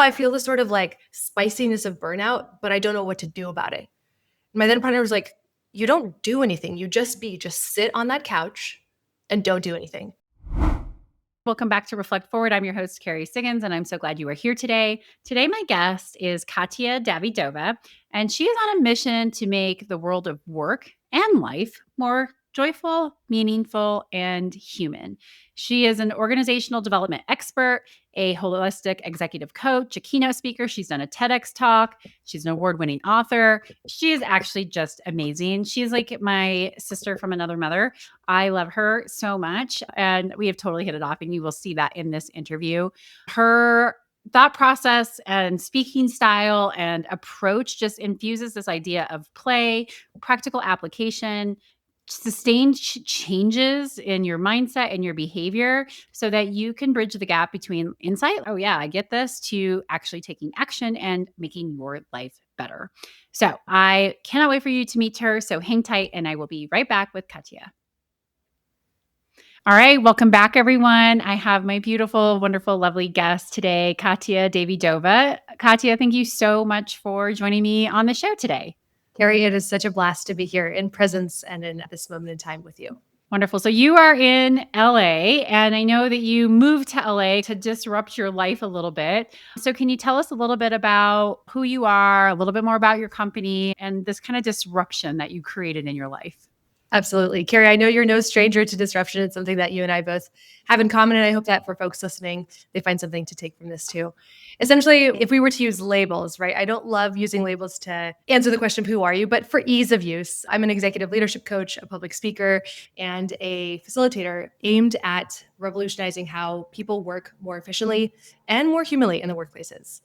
I feel the sort of like spiciness of burnout, but I don't know what to do about it. My then partner was like, you don't do anything. You just sit on that couch and don't do anything. Welcome back to Reflect Forward. I'm your host, Kerry Siggins, and I'm so glad you are here today. Today, my guest is Katya Davydova, and she is on a mission to make the world of work and life more joyful, meaningful, and human. She is an organizational development expert, a holistic executive coach, a keynote speaker. She's done a TEDx talk. She's an award-winning author. She is actually just amazing. She's like my sister from another mother. I love her so much, and we have totally hit it off, and you will see that in this interview. Her thought process and speaking style and approach just infuses this idea of play, practical application, sustained changes in your mindset and your behavior so that you can bridge the gap between insight, oh yeah, I get this, to actually taking action and making your life better. So I cannot wait for you to meet her. So hang tight, and I will be right back with Katya. All right, welcome back, everyone. I have my beautiful, wonderful, lovely guest today, Katya Davydova. Katya, thank you so much for joining me on the show today. Kerry, it is such a blast to be here in presence and in this moment in time with you. Wonderful. So you are in LA, and I know that you moved to LA to disrupt your life a little bit. So can you tell us a little bit about who you are, a little bit more about your company, and this kind of disruption that you created in your life? Absolutely. Kerry, I know you're no stranger to disruption. It's something that you and I both have in common. And I hope that for folks listening, they find something to take from this too. Essentially, if we were to use labels, right? I don't love using labels to answer the question of who are you, but for ease of use, I'm an executive leadership coach, a public speaker, and a facilitator aimed at revolutionizing how people work more efficiently and more humanly in the workplaces.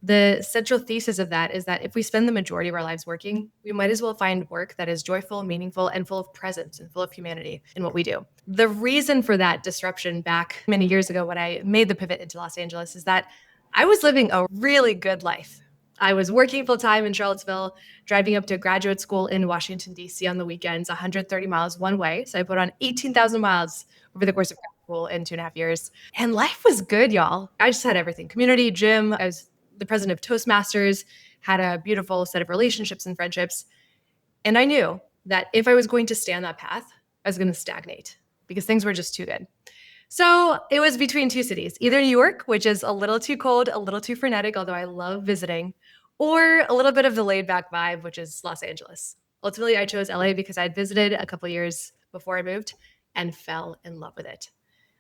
The central thesis of that is that if we spend the majority of our lives working, we might as well find work that is joyful, meaningful, and full of presence and full of humanity in what we do. The reason for that disruption back many years ago when I made the pivot into Los Angeles is that I was living a really good life. I was working full time in Charlottesville, driving up to graduate school in Washington, D.C. on the weekends, 130 miles one way. So I put on 18,000 miles over the course of grad school in 2.5 years. And life was good, y'all. I just had everything: community, gym. I was the president of Toastmasters, had a beautiful set of relationships and friendships. And I knew that if I was going to stay on that path, I was going to stagnate because things were just too good. So it was between two cities, either New York, which is a little too cold, a little too frenetic, although I love visiting, or a little bit of the laid back vibe, which is Los Angeles. Ultimately, I chose LA because I'd visited a couple years before I moved and fell in love with it.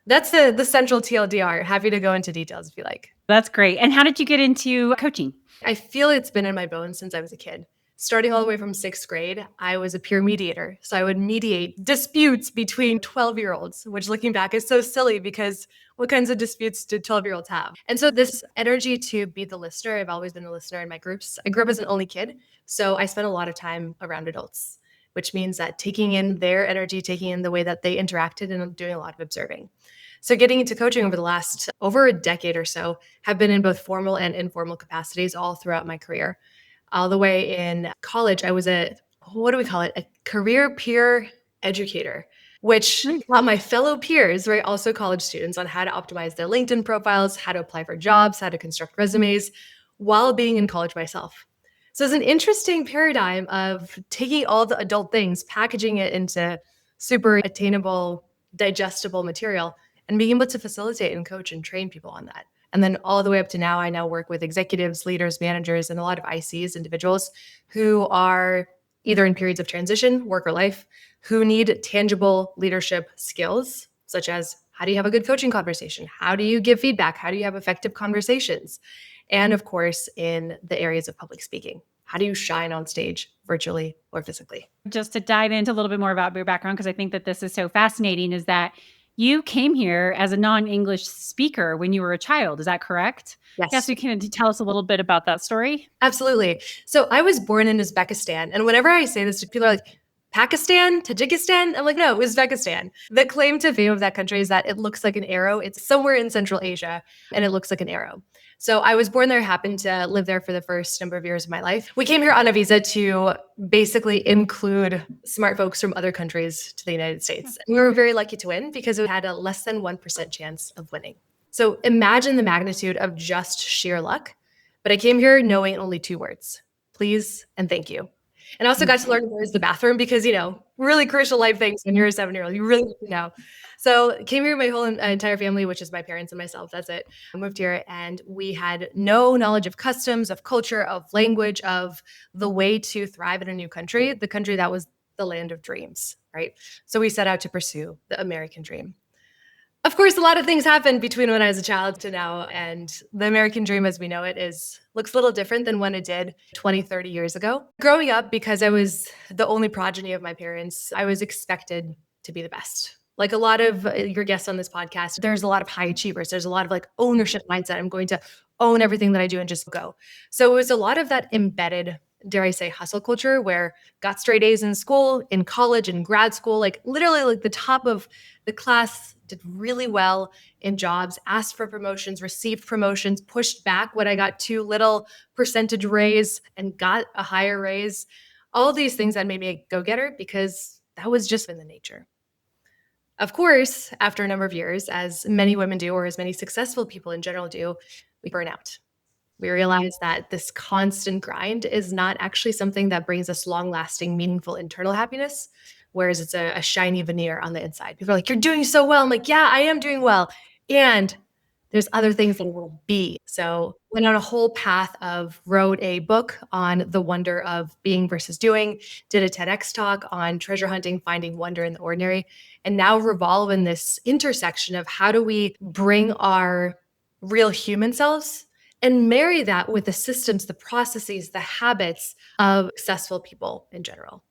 That's the central TLDR. Happy to go into details if you like. That's great. And how did you get into coaching? I feel it's been in my bones since I was a kid. Starting all the way from 6th grade, I was a peer mediator. So I would mediate disputes between 12-year-olds, which looking back is so silly because what kinds of disputes did 12-year-olds have? And so this energy to be the listener, I've always been a listener in my groups. I grew up as an only kid, so I spent a lot of time around adults, which means that taking in their energy, taking in the way that they interacted, and doing a lot of observing. So getting into coaching over the last over a decade or so, have been in both formal and informal capacities all throughout my career. All the way in college, I was a career peer educator, which taught my fellow peers, right, also college students, on how to optimize their LinkedIn profiles, how to apply for jobs, how to construct resumes while being in college myself. So it's an interesting paradigm of taking all the adult things, packaging it into super attainable, digestible material, and being able to facilitate and coach and train people on that. And then all the way up to now, I now work with executives, leaders, managers, and a lot of ICs, individuals who are either in periods of transition, work or life, who need tangible leadership skills, such as how do you have a good coaching conversation? How do you give feedback? How do you have effective conversations? And of course, in the areas of public speaking. How do you shine on stage, virtually or physically? Just to dive into a little bit more about your background, because I think that this is so fascinating, is that you came here as a non-English speaker when you were a child. Is that correct? Yes. Yes. So can you tell us a little bit about that story? Absolutely. So I was born in Uzbekistan. And whenever I say this, people are like, Pakistan, Tajikistan? I'm like, no, Uzbekistan. The claim to fame of that country is that it looks like an arrow. It's somewhere in Central Asia, and it looks like an arrow. So I was born there, happened to live there for the first number of years of my life. We came here on a visa to basically include smart folks from other countries to the United States. We were very lucky to win because it had a less than 1% chance of winning. So imagine the magnitude of just sheer luck But I came here knowing only 2 words: please and thank you. And I also got to learn where's the bathroom because, really crucial life things when you're a 7-year-old. You really need to know. So came here with my whole entire family, which is my parents and myself. That's it. I moved here and we had no knowledge of customs, of culture, of language, of the way to thrive in a new country, the country that was the land of dreams, right? So we set out to pursue the American dream. Of course, a lot of things happened between when I was a child to now, and the American dream as we know it looks a little different than when it did 20, 30 years ago. Growing up, because I was the only progeny of my parents, I was expected to be the best. Like a lot of your guests on this podcast, there's a lot of high achievers. There's a lot of like ownership mindset. I'm going to own everything that I do and just go. So it was a lot of that embedded, dare I say, hustle culture where got straight A's in school, in college, in grad school, like literally like the top of the class, did really well in jobs, asked for promotions, received promotions, pushed back when I got too little percentage raise and got a higher raise. All of these things that made me a go-getter because that was just in the nature. Of course, after a number of years, as many women do, or as many successful people in general do, we burn out. We realize that this constant grind is not actually something that brings us long-lasting, meaningful internal happiness, whereas it's a shiny veneer on the inside. People are like, you're doing so well. I'm like, yeah, I am doing well. And there's other things that will be. So went on a whole path wrote a book on the wonder of being versus doing, did a TEDx talk on treasure hunting, finding wonder in the ordinary, and now revolve in this intersection of how do we bring our real human selves and marry that with the systems, the processes, the habits of successful people in general.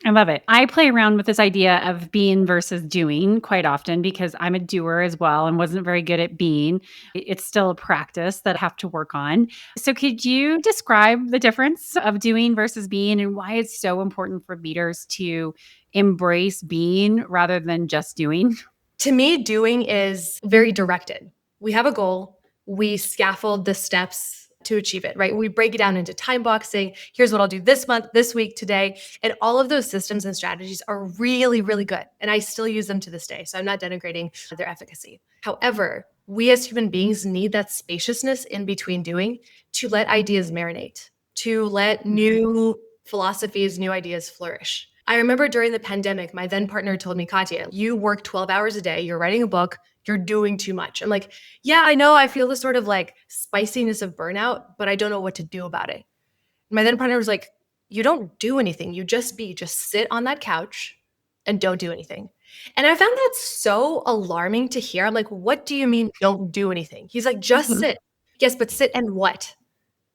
I love it. I play around with this idea of being versus doing quite often because I'm a doer as well and wasn't very good at being. It's still a practice that I have to work on. So could you describe the difference of doing versus being and why it's so important for leaders to embrace being rather than just doing? To me, doing is very directed. We have a goal, we scaffold the steps to achieve it, right? We break it down into time boxing. Here's what I'll do this month, this week, today. And all of those systems and strategies are really, really good. And I still use them to this day. So I'm not denigrating their efficacy. However, we as human beings need that spaciousness in between doing to let ideas marinate, to let new philosophies, new ideas flourish. I remember during the pandemic, my then partner told me, Katya, you work 12 hours a day, you're writing a book, you're doing too much. I'm like, yeah, I know. I feel this sort of like spiciness of burnout, but I don't know what to do about it. My then partner was like, you don't do anything. You just sit on that couch and don't do anything. And I found that so alarming to hear. I'm like, what do you mean don't do anything? He's like, just sit. Yes, but sit and what?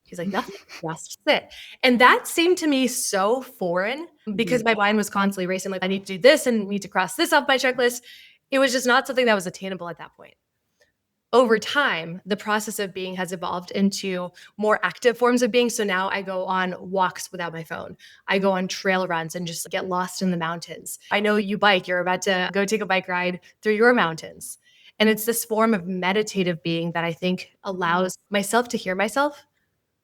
He's like, nothing, just sit. And that seemed to me so foreign because my mind was constantly racing. Like, I need to do this and need to cross this off my checklist. It was just not something that was attainable at that point. Over time, the process of being has evolved into more active forms of being. So now I go on walks without my phone. I go on trail runs and just get lost in the mountains. I know you bike. You're about to go take a bike ride through your mountains. And it's this form of meditative being that I think allows myself to hear myself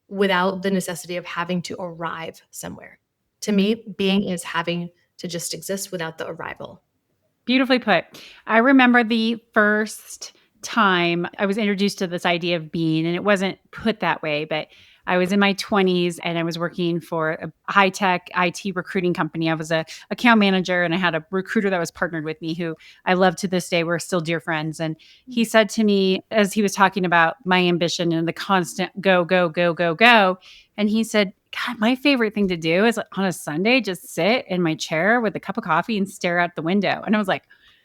without the necessity of having to arrive somewhere. To me, being is having to just exist without the arrival. Beautifully put. I remember the first time I was introduced to this idea of being, and it wasn't put that way, but I was in my 20s and I was working for a high-tech IT recruiting company. I was a account manager and I had a recruiter that was partnered with me who I love to this day. We're still dear friends. And he said to me, as he was talking about my ambition and the constant go, go, go, go, go, and he said, God, my favorite thing to do is on a Sunday, just sit in my chair with a cup of coffee and stare out the window. And I was like,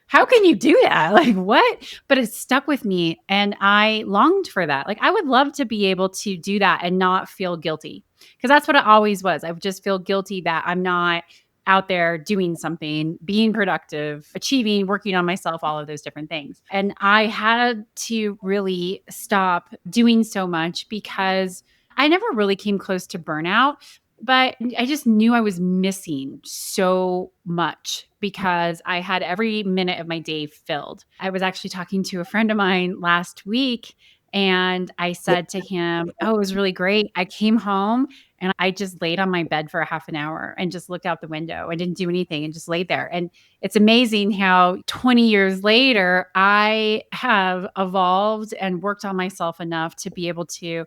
how can you do that? Like, what? But it stuck with me and I longed for that. Like, I would love to be able to do that and not feel guilty because that's what it always was. I would just feel guilty that I'm not out there doing something, being productive, achieving, working on myself, all of those different things. And I had to really stop doing so much because I never really came close to burnout, but I just knew I was missing so much because I had every minute of my day filled. I was actually talking to a friend of mine last week and I said to him, oh, it was really great. I came home and I just laid on my bed for a half an hour and just looked out the window. I didn't do anything and just laid there. And it's amazing how 20 years later, I have evolved and worked on myself enough to be able to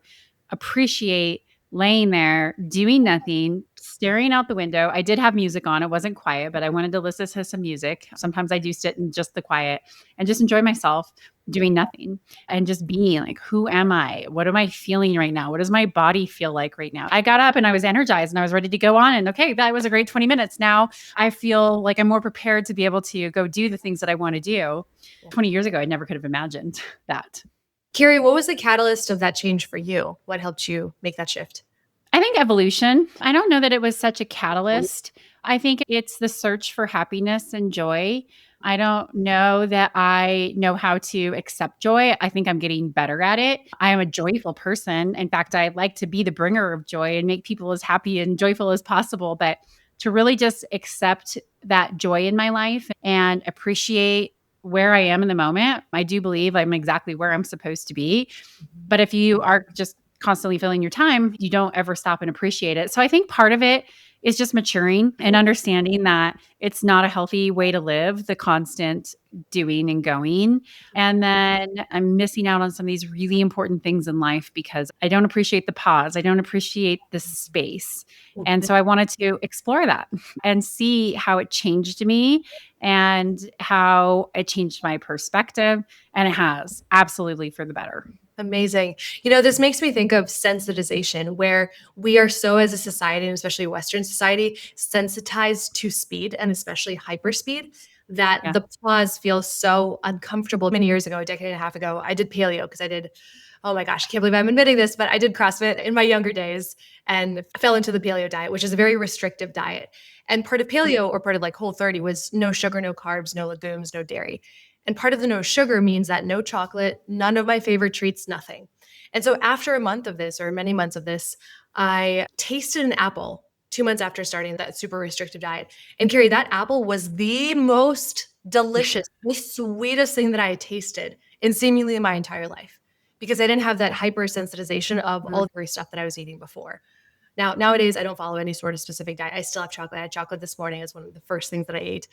appreciate laying there, doing nothing, staring out the window. I did have music on. It wasn't quiet, but I wanted to listen to some music. Sometimes I do sit in just the quiet and just enjoy myself doing nothing and just being like, who am I? What am I feeling right now? What does my body feel like right now? I got up and I was energized and I was ready to go on. And okay, that was a great 20 minutes. Now I feel like I'm more prepared to be able to go do the things that I want to do. 20 years ago, I never could have imagined that. Kerry, what was the catalyst of that change for you? What helped you make that shift? I think evolution. I don't know that it was such a catalyst. I think it's the search for happiness and joy. I don't know that I know how to accept joy. I think I'm getting better at it. I am a joyful person. In fact, I like to be the bringer of joy and make people as happy and joyful as possible. But to really just accept that joy in my life and appreciate where I am in the moment, I do believe I'm exactly where I'm supposed to be. But if you are just constantly filling your time, you don't ever stop and appreciate it. So I think part of it is just maturing and understanding that it's not a healthy way to live, the constant doing and going. And then I'm missing out on some of these really important things in life because I don't appreciate the pause. I don't appreciate the space. And so I wanted to explore that and see how it changed me and how it changed my perspective. And it has absolutely for the better. Amazing. This makes me think of sensitization, where we are so, as a society, and especially Western society, sensitized to speed and especially hyperspeed, that Yeah. the pause feels so uncomfortable. Many years ago, a decade and a half ago, I did paleo because oh my gosh, I can't believe I'm admitting this, but I did CrossFit in my younger days and fell into the paleo diet, which is a very restrictive diet. And part of paleo, or part of like Whole30, was no sugar, no carbs, no legumes, no dairy. And part of the no sugar means that no chocolate, none of my favorite treats, nothing. And so after a month of this, or many months of this, I tasted an apple 2 months after starting that super restrictive diet. And Kerry, that apple was the most delicious, the sweetest thing that I had tasted in seemingly my entire life, because I didn't have that hypersensitization of all the stuff that I was eating before. Now, nowadays, I don't follow any sort of specific diet. I still have chocolate. I had chocolate this morning as one of the first things that I ate.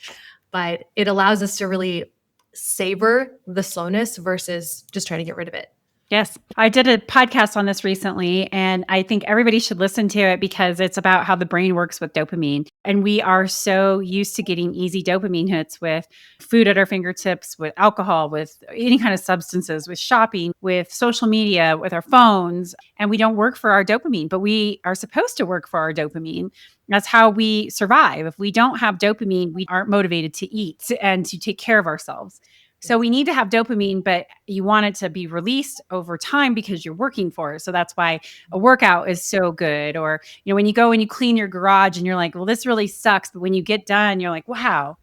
But it allows us to really savor the slowness versus just trying to get rid of it. Yes. I did a podcast on this recently, and I think everybody should listen to it because it's about how the brain works with dopamine. And we are so used to getting easy dopamine hits with food at our fingertips, with alcohol, with any kind of substances, with shopping, with social media, with our phones. And we don't work for our dopamine, but we are supposed to work for our dopamine. That's how we survive. If we don't have dopamine, we aren't motivated to eat and to take care of ourselves. So we need to have dopamine, but you want it to be released over time because you're working for it. So that's why a workout is so good. Or, when you go and you clean your garage and you're like, well, this really sucks. But when you get done, you're like, wow,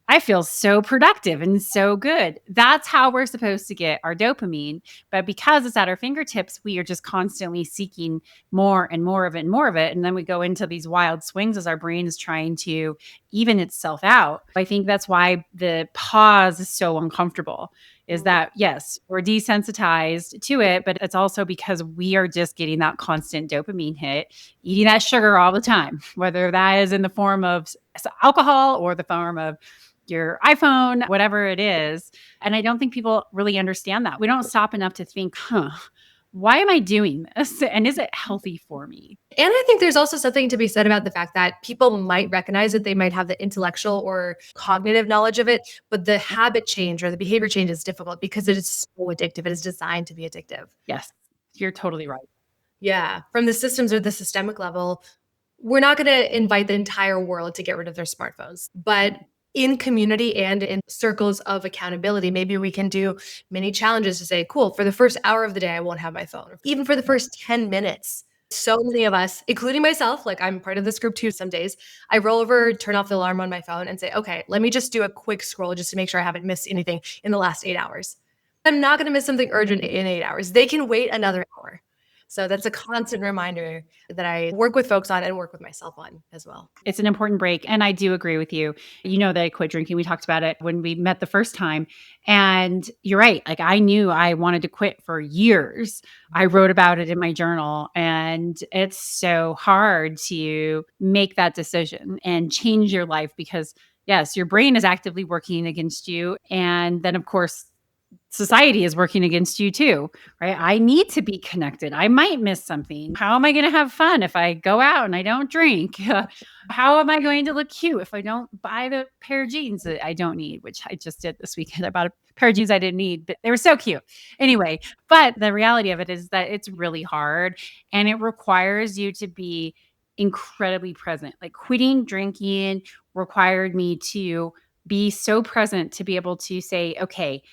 I feel so productive and so good. That's how we're supposed to get our dopamine. But because it's at our fingertips, we are just constantly seeking more and more of it and more of it. And then we go into these wild swings as our brain is trying to even itself out. I think that's why the pause is so uncomfortable, is that, yes, we're desensitized to it, but it's also because we are just getting that constant dopamine hit, eating that sugar all the time, whether that is in the form of alcohol or the form of your iPhone, whatever it is. And I don't think people really understand that. We don't stop enough to think, why am I doing this? And is it healthy for me? And I think there's also something to be said about the fact that people might recognize it. They might have the intellectual or cognitive knowledge of it, but the habit change or the behavior change is difficult because it is so addictive. It is designed to be addictive. Yes, you're totally right. Yeah. From the systems or the systemic level, we're not going to invite the entire world to get rid of their smartphones, but in community and in circles of accountability, maybe we can do many challenges to say, cool, for the first hour of the day, I won't have my phone. Even for the first 10 minutes. So many of us, including myself, like I'm part of this group too, some days, I roll over, turn off the alarm on my phone and say, okay, let me just do a quick scroll just to make sure I haven't missed anything in the last 8 hours. I'm not going to miss something urgent in 8 hours. They can wait another hour. So that's a constant reminder that I work with folks on and work with myself on as well. It's an important break. And I do agree with you. You know that I quit drinking. We talked about it when we met the first time. And you're right. Like I knew I wanted to quit for years. I wrote about it in my journal. And it's so hard to make that decision and change your life because, yes, your brain is actively working against you. And then, of course, society is working against you too, right? I need to be connected. I might miss something. How am I going to have fun if I go out and I don't drink? How am I going to look cute if I don't buy the pair of jeans that I don't need, which I just did this weekend. I bought a pair of jeans I didn't need, but they were so cute. Anyway, but the reality of it is that it's really hard and it requires you to be incredibly present. Like quitting drinking required me to be so present to be able to say, okay,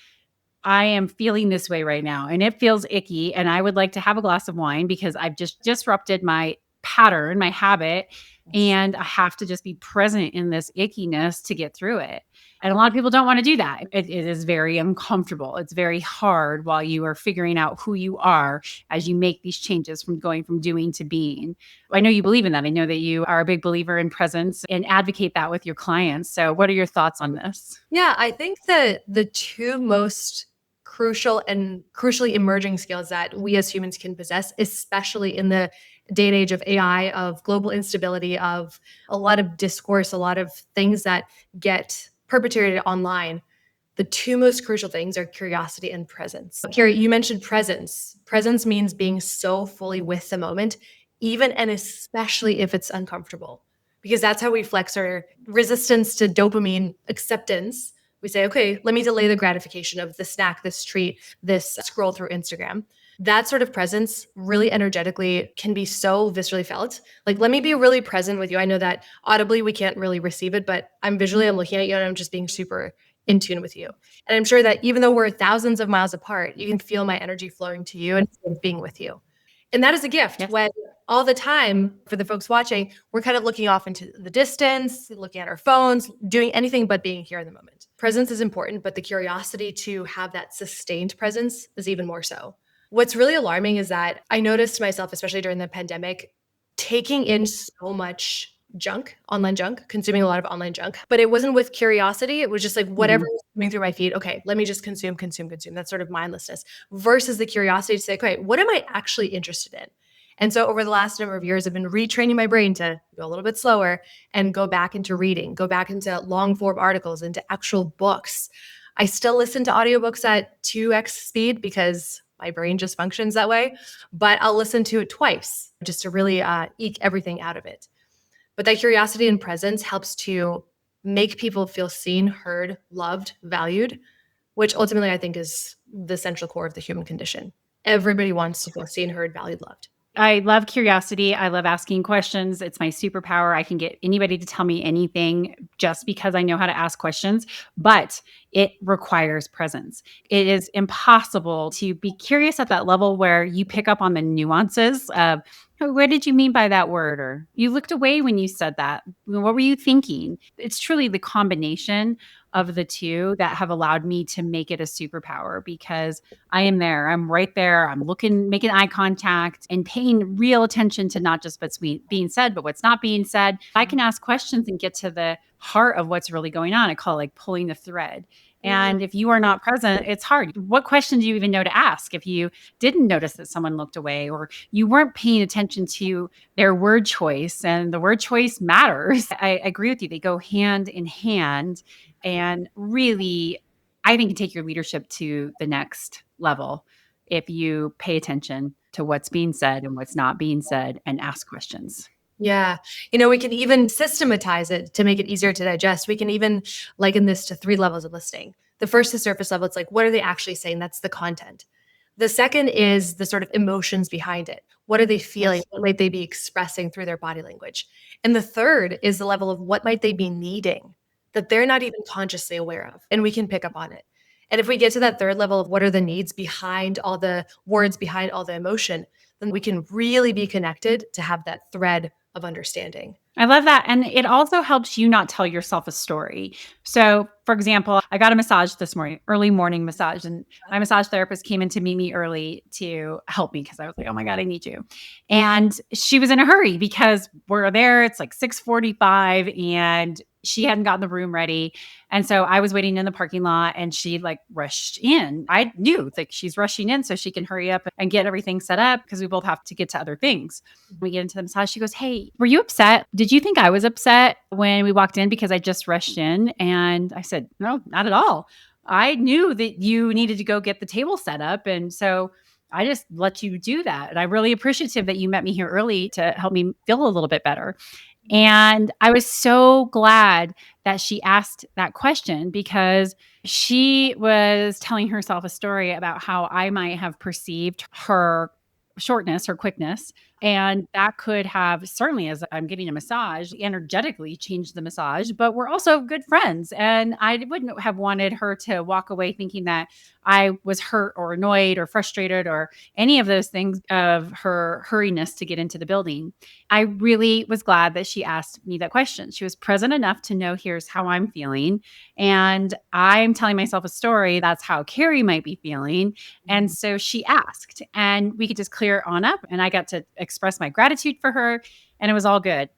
I am feeling this way right now and it feels icky. And I would like to have a glass of wine because I've just disrupted my pattern, my habit. And I have to just be present in this ickiness to get through it. And a lot of people don't want to do that. It is very uncomfortable. It's very hard while you are figuring out who you are as you make these changes from going from doing to being. I know you believe in that. I know that you are a big believer in presence and advocate that with your clients. So what are your thoughts on this? Yeah, I think that the two most crucial and crucially emerging skills that we as humans can possess, especially in the day and age of AI, of global instability, of a lot of discourse, a lot of things that get perpetrated online. The two most crucial things are curiosity and presence. Carrie, you mentioned presence. Presence means being so fully with the moment, even and especially if it's uncomfortable, because that's how we flex our resistance to dopamine acceptance. We say, okay, let me delay the gratification of the snack, this treat, this scroll through Instagram. That sort of presence really energetically can be so viscerally felt. Like, let me be really present with you. I know that audibly we can't really receive it, but I'm looking at you and I'm just being super in tune with you. And I'm sure that even though we're thousands of miles apart, you can feel my energy flowing to you and being with you. And that is a gift. Yes. When all the time, for the folks watching, we're kind of looking off into the distance, looking at our phones, doing anything but being here in the moment. Presence is important, but the curiosity to have that sustained presence is even more so. What's really alarming is that I noticed myself, especially during the pandemic, taking in so much junk, online junk, consuming a lot of online junk, but it wasn't with curiosity. It was just like whatever was coming through my feed. Okay, let me just consume. That's sort of mindlessness versus the curiosity to say, okay, what am I actually interested in? And so over the last number of years, I've been retraining my brain to go a little bit slower and go back into reading, go back into long form articles, into actual books. I still listen to audiobooks at 2x speed because my brain just functions that way, but I'll listen to it twice just to really eke everything out of it. But that curiosity and presence helps to make people feel seen, heard, loved, valued, which ultimately I think is the central core of the human condition. Everybody wants to feel seen, heard, valued, loved. I love curiosity. I love asking questions. It's my superpower. I can get anybody to tell me anything just because I know how to ask questions, but it requires presence. It is impossible to be curious at that level where you pick up on the nuances of, "Oh, what did you mean by that word?" Or you looked away when you said that. What were you thinking? It's truly the combination of the two that have allowed me to make it a superpower because I am there. I'm right there. I'm looking, making eye contact and paying real attention to not just what's being said, but what's not being said. I can ask questions and get to the heart of what's really going on. I call it like pulling the thread. And if you are not present, it's hard. What question do you even know to ask if you didn't notice that someone looked away or you weren't paying attention to their word choice? And the word choice matters. I agree with you. They go hand in hand. And really, I think, can take your leadership to the next level if you pay attention to what's being said and what's not being said and ask questions. Yeah. We can even systematize it to make it easier to digest. We can even liken this to 3 levels of listening. The first is surface level. It's like, what are they actually saying? That's the content. The second is the sort of emotions behind it. What are they feeling? Yes. What might they be expressing through their body language? And the third is the level of what might they be needing that they're not even consciously aware of. And we can pick up on it. And if we get to that third level of what are the needs behind all the words, behind all the emotion, then we can really be connected to have that thread of understanding. I love that. And it also helps you not tell yourself a story. So, for example, I got a massage this morning, early morning massage, and my massage therapist came in to meet me early to help me because I was like, oh my God, I need you. And she was in a hurry because we're there. It's like 6:45 and she hadn't gotten the room ready. And so I was waiting in the parking lot and she like rushed in. I knew like she's rushing in so she can hurry up and get everything set up because we both have to get to other things. We get into the massage. She goes, "Hey, were you upset? Did you think I was upset when we walked in because I just rushed in?" And I said, "No, not at all. I knew that you needed to go get the table set up. And so I just let you do that. And I'm really appreciative that you met me here early to help me feel a little bit better. And I was so glad that she asked that question because she was telling herself a story about how I might have perceived her shortness, her quickness. And that could have certainly, as I'm getting a massage, energetically changed the massage, but we're also good friends. And I wouldn't have wanted her to walk away thinking that I was hurt or annoyed or frustrated or any of those things of her hurriness to get into the building. I really was glad that she asked me that question. She was present enough to know here's how I'm feeling. And I'm telling myself a story. That's how Kerry might be feeling. And so she asked, and we could just clear on up. And I got to express my gratitude for her, and it was all good.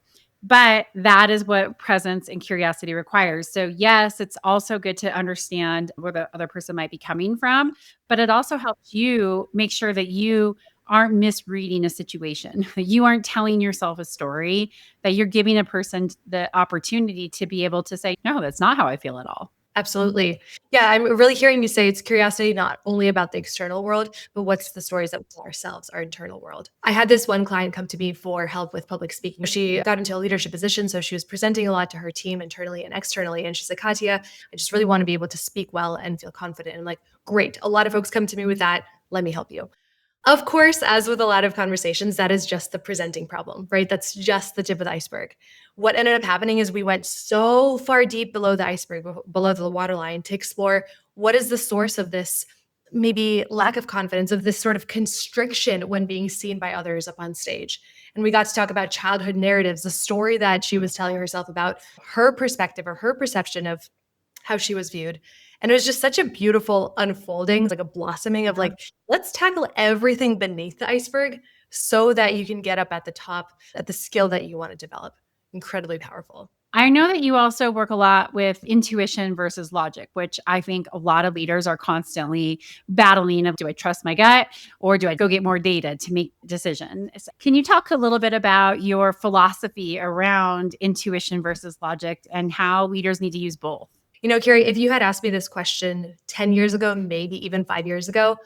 But that is what presence and curiosity requires. So, yes, it's also good to understand where the other person might be coming from, but it also helps you make sure that you aren't misreading a situation, that you aren't telling yourself a story, that you're giving a person the opportunity to be able to say, no, that's not how I feel at all. Absolutely. Yeah, I'm really hearing you say it's curiosity not only about the external world, but what's the stories that we tell ourselves, our internal world. I had this one client come to me for help with public speaking. She got into a leadership position, so she was presenting a lot to her team internally and externally. And she said, Katya, I just really want to be able to speak well and feel confident. And I'm like, great. A lot of folks come to me with that. Let me help you. Of course, as with a lot of conversations, that is just the presenting problem, right? That's just the tip of the iceberg. What ended up happening is we went so far deep below the iceberg, below the waterline, to explore what is the source of this maybe lack of confidence, of this sort of constriction when being seen by others up on stage. And we got to talk about childhood narratives, the story that she was telling herself about her perspective or her perception of how she was viewed. And it was just such a beautiful unfolding, like a blossoming of like, let's tackle everything beneath the iceberg so that you can get up at the top at the skill that you want to develop. Incredibly powerful. I know that you also work a lot with intuition versus logic, which I think a lot of leaders are constantly battling of, do I trust my gut or do I go get more data to make decisions? Can you talk a little bit about your philosophy around intuition versus logic and how leaders need to use both? You know, Kerry, if you had asked me this question 10 years ago, maybe even 5 years ago,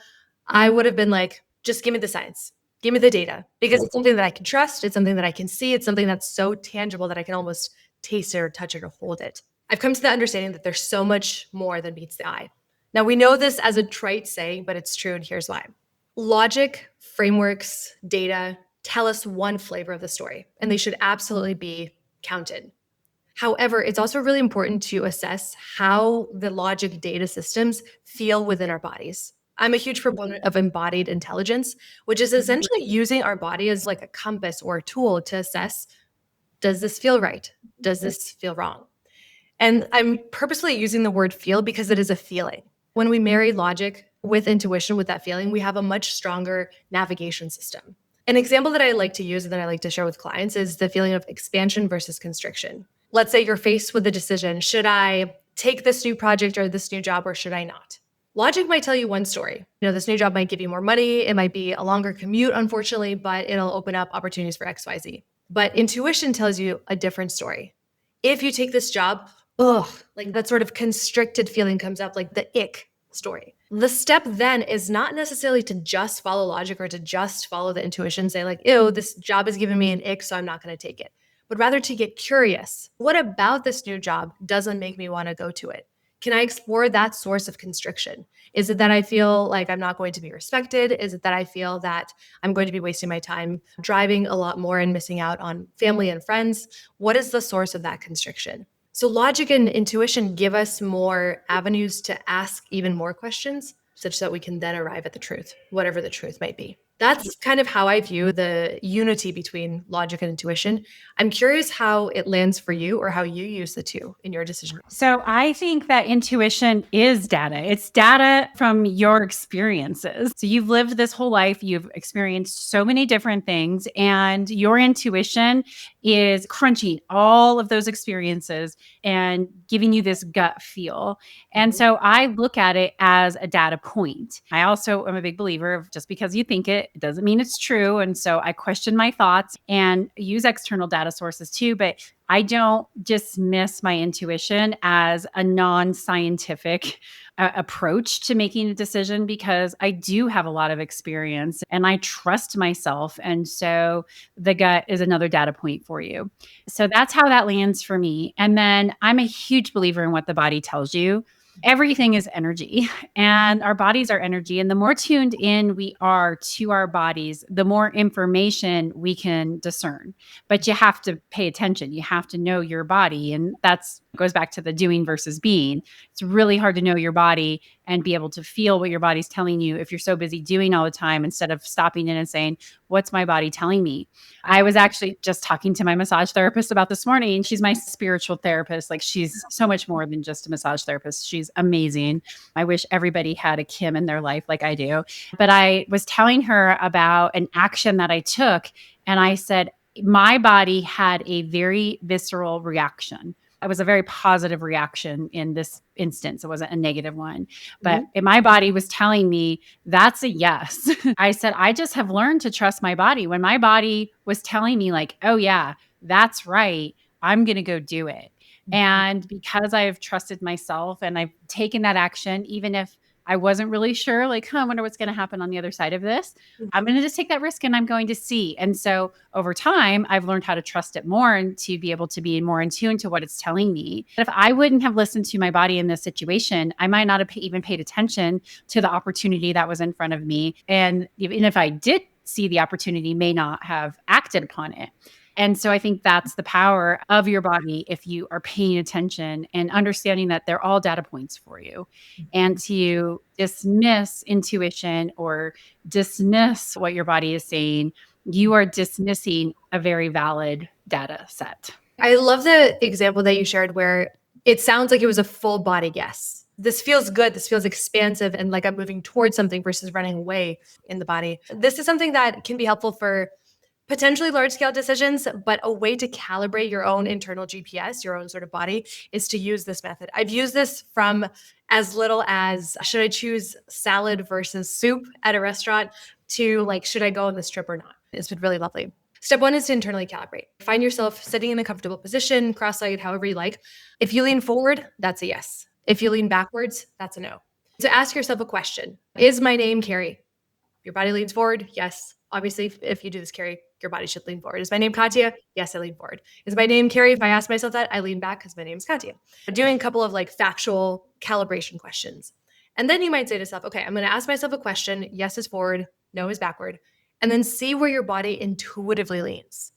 I would have been like, just give me the science, give me the data, because it's something that I can trust. It's something that I can see. It's something that's so tangible that I can almost taste it or touch it or hold it. I've come to the understanding that there's so much more than meets the eye. Now, we know this as a trite saying, but it's true, and here's why. Logic, frameworks, data tell us one flavor of the story, and they should absolutely be counted. However, it's also really important to assess how the logic data systems feel within our bodies. I'm a huge proponent of embodied intelligence, which is essentially using our body as like a compass or a tool to assess, does this feel right? Does this feel wrong? And I'm purposely using the word feel because it is a feeling. When we marry logic with intuition, with that feeling, we have a much stronger navigation system. An example that I like to use and that I like to share with clients is the feeling of expansion versus constriction. Let's say you're faced with a decision. Should I take this new project or this new job, or should I not? Logic might tell you one story. You know, this new job might give you more money. It might be a longer commute, unfortunately, but it'll open up opportunities for XYZ. But intuition tells you a different story. If you take this job, like that sort of constricted feeling comes up, like the ick story. The step then is not necessarily to just follow logic or to just follow the intuition, say like, ew, this job is giving me an ick, so I'm not going to take it. But rather to get curious. What about this new job doesn't make me want to go to it? Can I explore that source of constriction? Is it that I feel like I'm not going to be respected? Is it that I feel that I'm going to be wasting my time driving a lot more and missing out on family and friends? What is the source of that constriction? So logic and intuition give us more avenues to ask even more questions, such that we can then arrive at the truth, whatever the truth might be. That's kind of how I view the unity between logic and intuition. I'm curious how it lands for you or how you use the two in your decision. So I think that intuition is data. It's data from your experiences. So you've lived this whole life, you've experienced so many different things, and your intuition is crunching all of those experiences and giving you this gut feel. And so I look at it as a data point. I also am a big believer of just because you think it doesn't mean it's true. And so I question my thoughts and use external data sources too. But I don't dismiss my intuition as a non-scientific approach to making a decision because I do have a lot of experience and I trust myself. And so the gut is another data point for you. So that's how that lands for me. And then I'm a huge believer in what the body tells you. Everything is energy and our bodies are energy. And the more tuned in we are to our bodies, the more information we can discern. But you have to pay attention. You have to know your body. And that's goes back to the doing versus being. It's really hard to know your body and be able to feel what your body's telling you if you're so busy doing all the time instead of stopping in and saying, what's my body telling me? I was actually just talking to my massage therapist about this morning. She's my spiritual therapist. Like she's so much more than just a massage therapist. She's amazing. I wish everybody had a Kim in their life like I do. But I was telling her about an action that I took. And I said, my body had a very visceral reaction. It was a very positive reaction in this instance. It wasn't a negative one. But my body was telling me that's a yes. I said, I just have learned to trust my body. When my body was telling me, like, oh, yeah, that's right, I'm going to go do it. And because I've trusted myself and I've taken that action, even if I wasn't really sure, like, I wonder what's going to happen on the other side of this. I'm going to just take that risk and I'm going to see. And so over time, I've learned how to trust it more and to be able to be more in tune to what it's telling me. But if I wouldn't have listened to my body in this situation, I might not have even paid attention to the opportunity that was in front of me. And even if I did see the opportunity, may not have acted upon it. And so I think that's the power of your body if you are paying attention and understanding that they're all data points for you. And to dismiss intuition or dismiss what your body is saying, you are dismissing a very valid data set. I love the example that you shared where it sounds like it was a full body yes. This feels good. This feels expansive and like I'm moving towards something versus running away in the body. This is something that can be helpful for potentially large scale decisions, but a way to calibrate your own internal GPS, your own sort of body, is to use this method. I've used this from as little as should I choose salad versus soup at a restaurant to like, should I go on this trip or not? It's been really lovely. Step one is to internally calibrate. Find yourself sitting in a comfortable position, cross-legged, however you like. If you lean forward, that's a yes. If you lean backwards, that's a no. So ask yourself a question. Is my name Kerry? Your body leans forward? Yes. Obviously, if you do this, Kerry, your body should lean forward. Is my name Katya? Yes, I lean forward. Is my name Kerry? If I ask myself that, I lean back because my name is Katya. Doing a couple of like factual calibration questions. And then you might say to yourself, okay, I'm going to ask myself a question. Yes is forward, no is backward. And then see where your body intuitively leans.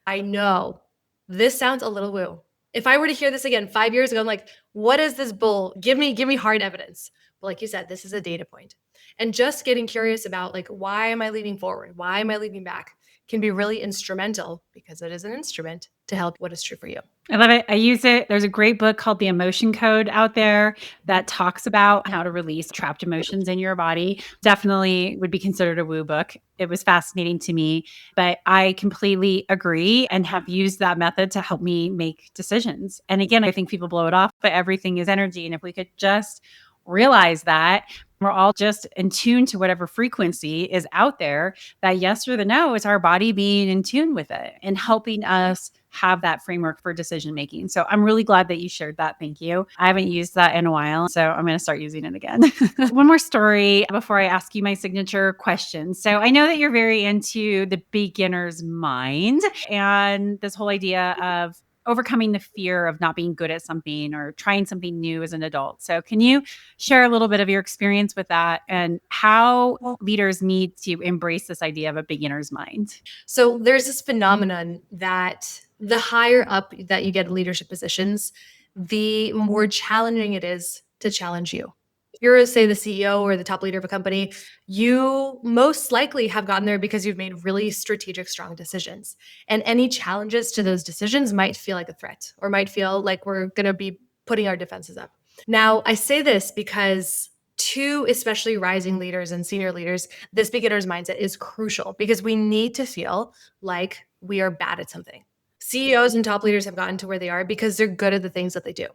I know this sounds a little woo. If I were to hear this again 5 years ago, I'm like, what is this bull? Give me hard evidence. But like you said, this is a data point. And just getting curious about like, why am I leaning forward? Why am I leaning back? Can be really instrumental because it is an instrument to help what is true for you. I love it. I use it. There's a great book called The Emotion Code out there that talks about how to release trapped emotions in your body. Definitely would be considered a woo book. It was fascinating to me, but I completely agree and have used that method to help me make decisions. And again, I think people blow it off, but everything is energy. And if we could just realize that we're all just in tune to whatever frequency is out there, that yes or the no is our body being in tune with it and helping us have that framework for decision making. So I'm really glad that you shared that. Thank you. I haven't used that in a while, so I'm going to start using it again. One more story before I ask you my signature question. So I know that you're very into the beginner's mind and this whole idea of overcoming the fear of not being good at something or trying something new as an adult. So can you share a little bit of your experience with that and how leaders need to embrace this idea of a beginner's mind? So there's this phenomenon that the higher up that you get in leadership positions, the more challenging it is to challenge you. If you're, say, the CEO or the top leader of a company, you most likely have gotten there because you've made really strategic, strong decisions. And any challenges to those decisions might feel like a threat or might feel like we're going to be putting our defenses up. Now, I say this because to especially rising leaders and senior leaders, this beginner's mindset is crucial because we need to feel like we are bad at something. CEOs and top leaders have gotten to where they are because they're good at the things that they do.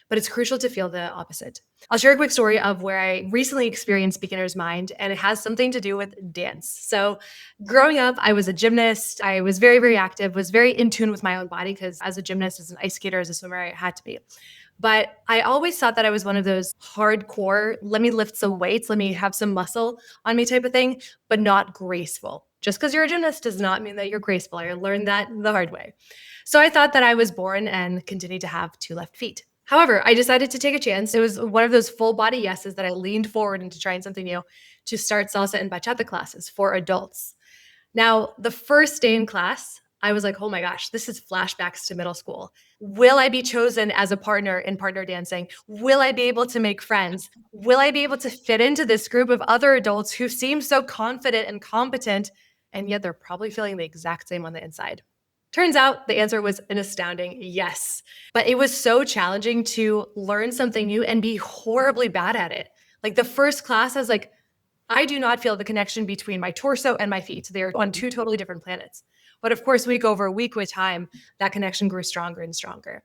but it's crucial to feel the opposite. I'll share a quick story of where I recently experienced beginner's mind, and it has something to do with dance. So growing up, I was a gymnast. I was very, very active, was very in tune with my own body because as a gymnast, as an ice skater, as a swimmer, I had to be. But I always thought that I was one of those hardcore, let me lift some weights, let me have some muscle on me type of thing, but not graceful. Just because you're a gymnast does not mean that you're graceful. I learned that the hard way. So I thought that I was born and continued to have two left feet. However, I decided to take a chance. It was one of those full body yeses that I leaned forward into trying something new to start salsa and bachata classes for adults. Now, the first day in class, I was like, oh my gosh, this is flashbacks to middle school. Will I be chosen as a partner in partner dancing? Will I be able to make friends? Will I be able to fit into this group of other adults who seem so confident and competent, and yet they're probably feeling the exact same on the inside? Turns out the answer was an astounding yes. But it was so challenging to learn something new and be horribly bad at it. Like the first class, I was like, I do not feel the connection between my torso and my feet. They're on two totally different planets. But of course, week over week with time, that connection grew stronger and stronger.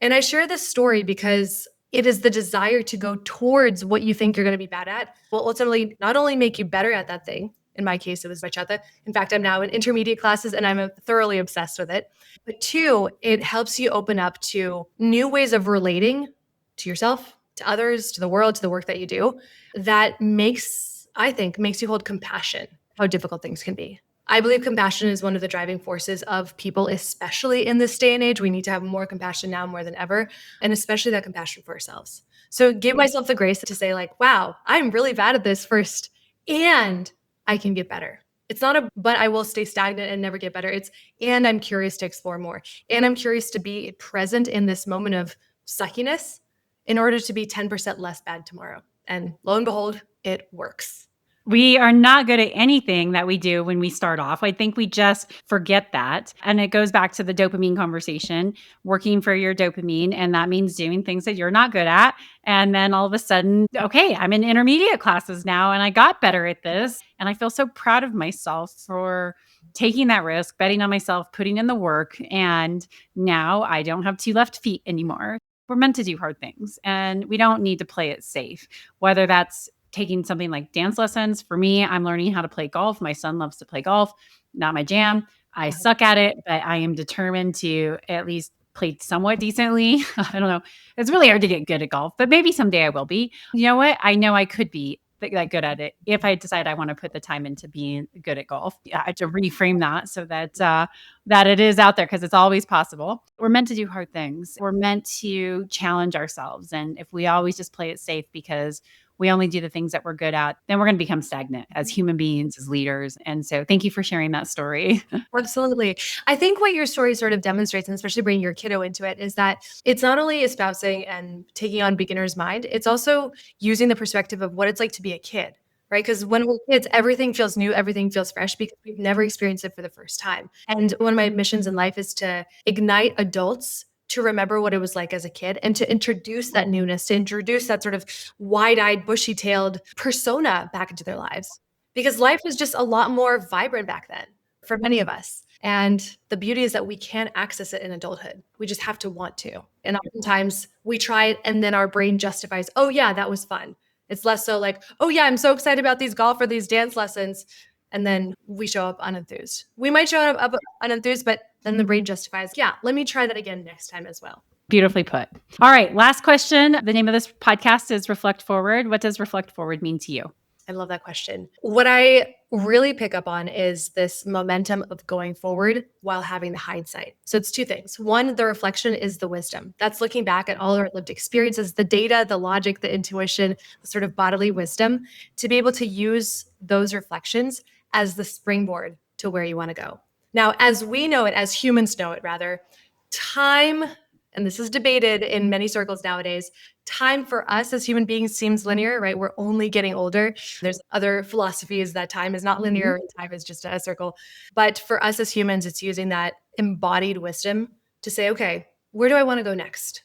And I share this story because it is the desire to go towards what you think you're going to be bad at will ultimately not only make you better at that thing. In my case, it was bachata. In fact, I'm now in intermediate classes and I'm thoroughly obsessed with it. But two, it helps you open up to new ways of relating to yourself, to others, to the world, to the work that you do that makes you hold compassion, how difficult things can be. I believe compassion is one of the driving forces of people, especially in this day and age. We need to have more compassion now more than ever, and especially that compassion for ourselves. So give myself the grace to say like, wow, I'm really bad at this first, and I can get better. It's not but I will stay stagnant and never get better. And I'm curious to explore more. And I'm curious to be present in this moment of suckiness in order to be 10% less bad tomorrow. And lo and behold, it works. We are not good at anything that we do when we start off. I think we just forget that. And it goes back to the dopamine conversation, working for your dopamine. And that means doing things that you're not good at. And then all of a sudden, okay, I'm in intermediate classes now and I got better at this. And I feel so proud of myself for taking that risk, betting on myself, putting in the work. And now I don't have two left feet anymore. We're meant to do hard things and we don't need to play it safe, whether that's taking something like dance lessons. For me, I'm learning how to play golf. My son loves to play golf, not my jam. I suck at it, but I am determined to at least play somewhat decently. I don't know. It's really hard to get good at golf, but maybe someday I will be. You know what? I know I could be that good at it if I decide I want to put the time into being good at golf. I have to reframe that so that it is out there because it's always possible. We're meant to do hard things. We're meant to challenge ourselves. And if we always just play it safe because we only do the things that we're good at, then we're going to become stagnant as human beings, as leaders. And so thank you for sharing that story. Absolutely. I think what your story sort of demonstrates, and especially bringing your kiddo into it, is that it's not only espousing and taking on beginner's mind, it's also using the perspective of what it's like to be a kid, right? Because when we're kids, everything feels new, everything feels fresh because we've never experienced it for the first time. And one of my missions in life is to ignite adults to remember what it was like as a kid and to introduce that newness, to introduce that sort of wide-eyed, bushy-tailed persona back into their lives. Because life was just a lot more vibrant back then for many of us. And the beauty is that we can access it in adulthood. We just have to want to. And oftentimes we try it and then our brain justifies, oh yeah, that was fun. It's less so like, oh yeah, I'm so excited about these golf or these dance lessons. And then we show up unenthused. We might show up unenthused, but then the brain justifies, yeah, let me try that again next time as well. Beautifully put. All right, last question. The name of this podcast is Reflect Forward. What does Reflect Forward mean to you? I love that question. What I really pick up on is this momentum of going forward while having the hindsight. So it's two things. One, the reflection is the wisdom. That's looking back at all our lived experiences, the data, the logic, the intuition, the sort of bodily wisdom to be able to use those reflections as the springboard to where you want to go. Now, as we know it, as humans know it rather, time, and this is debated in many circles nowadays, time for us as human beings seems linear, right? We're only getting older. There's other philosophies that time is not linear, time is just a circle. But for us as humans, it's using that embodied wisdom to say, okay, where do I want to go next?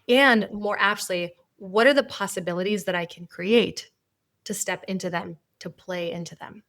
And more aptly, what are the possibilities that I can create to step into them, to play into them?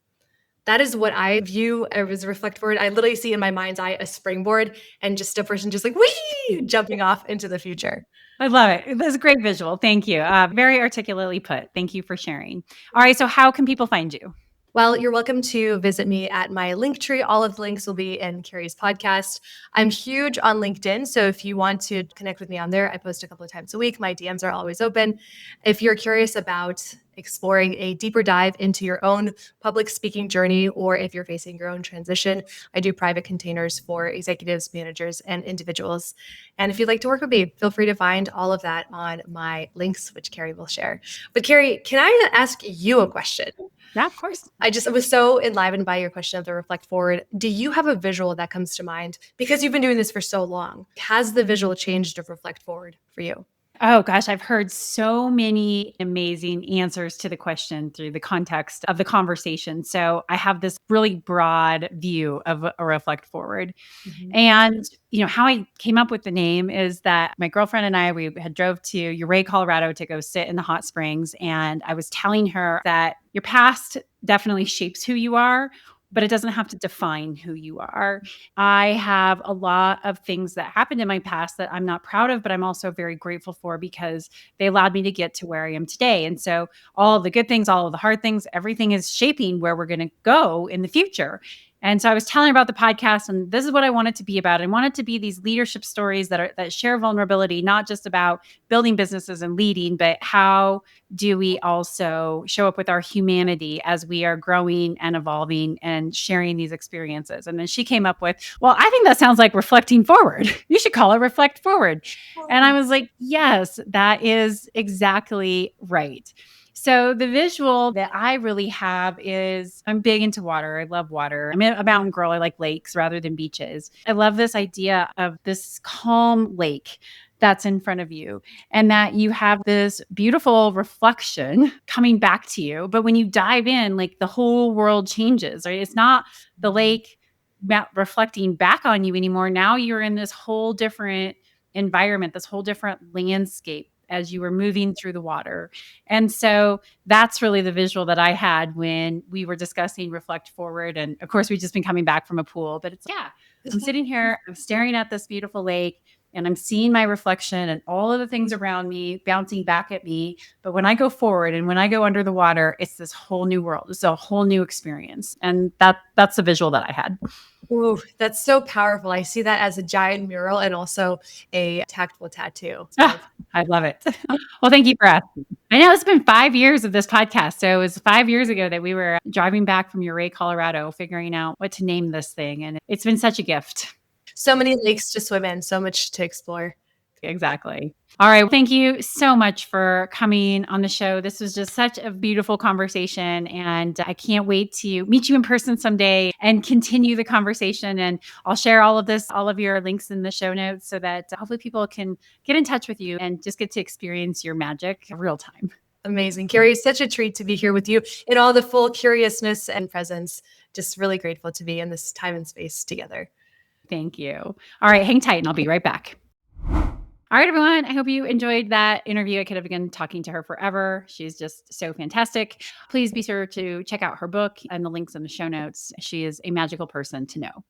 That is what I view as a reflect forward. I literally see in my mind's eye a springboard and just a person just like, whee, jumping off into the future. I love it. That's a great visual. Thank you. Very articulately put. Thank you for sharing. All right. So how can people find you? Well, you're welcome to visit me at my link tree. All of the links will be in Kerry's podcast. I'm huge on LinkedIn. So if you want to connect with me on there, I post a couple of times a week. My DMs are always open. If you're curious about exploring a deeper dive into your own public speaking journey, or if you're facing your own transition, I do private containers for executives, managers, and individuals. And if you'd like to work with me, feel free to find all of that on my links, which Kerry will share. But Kerry, can I ask you a question? Yeah, of course. I was so enlivened by your question of the reflect forward. Do you have a visual that comes to mind? Because you've been doing this for so long. Has the visual changed of reflect forward for you? Oh gosh, I've heard so many amazing answers to the question through the context of the conversation. So I have this really broad view of a reflect forward. And, how I came up with the name is that my girlfriend and I, we had drove to Uray, Colorado to go sit in the hot springs. And I was telling her that your past definitely shapes who you are, but it doesn't have to define who you are. I have a lot of things that happened in my past that I'm not proud of, but I'm also very grateful for because they allowed me to get to where I am today. And so all of the good things, all of the hard things, everything is shaping where we're going to go in the future. And so I was telling her about the podcast, and this is what I want it to be about. I want it to be these leadership stories that share vulnerability, not just about building businesses and leading, but how do we also show up with our humanity as we are growing and evolving and sharing these experiences. And then she came up with, well, I think that sounds like reflecting forward. You should call it reflect forward. And I was like, yes, that is exactly right. So the visual that I really have is I'm big into water. I love water. I'm a mountain girl. I like lakes rather than beaches. I love this idea of this calm lake that's in front of you and that you have this beautiful reflection coming back to you. But when you dive in, like the whole world changes, right? It's not the lake reflecting back on you anymore. Now you're in this whole different environment, this whole different landscape as you were moving through the water. And so that's really the visual that I had when we were discussing reflect forward. And of course, we've just been coming back from a pool, but I'm sitting here, I'm staring at this beautiful lake and I'm seeing my reflection and all of the things around me bouncing back at me. But when I go forward and when I go under the water, it's this whole new world. It's a whole new experience. And that's the visual that I had. Ooh, that's so powerful. I see that as a giant mural and also a tactile tattoo. So. I love it. Well, thank you for asking. I know it's been 5 years of this podcast. So it was 5 years ago that we were driving back from Uray, Colorado, figuring out what to name this thing. And it's been such a gift. So many lakes to swim in, so much to explore. Exactly. All right. Thank you so much for coming on the show. This was just such a beautiful conversation. And I can't wait to meet you in person someday and continue the conversation. And I'll share all of your links in the show notes so that hopefully people can get in touch with you and just get to experience your magic real time. Amazing. Kerry, it's such a treat to be here with you in all the full curiousness and presence. Just really grateful to be in this time and space together. Thank you. All right. Hang tight and I'll be right back. All right, everyone. I hope you enjoyed that interview. I could have begun talking to her forever. She's just so fantastic. Please be sure to check out her book and the links in the show notes. She is a magical person to know.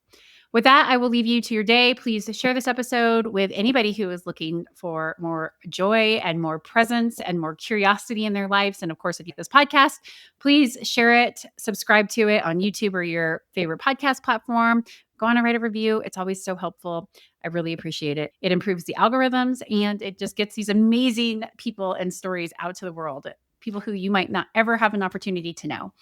With that, I will leave you to your day. Please share this episode with anybody who is looking for more joy and more presence and more curiosity in their lives. And of course, if you like this podcast, please share it, subscribe to it on YouTube or your favorite podcast platform. Go on and write a review. It's always so helpful. I really appreciate it. It improves the algorithms and it just gets these amazing people and stories out to the world, people who you might not ever have an opportunity to know.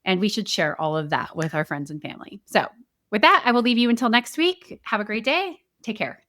And we should share all of that with our friends and family. So with that, I will leave you until next week. Have a great day. Take care.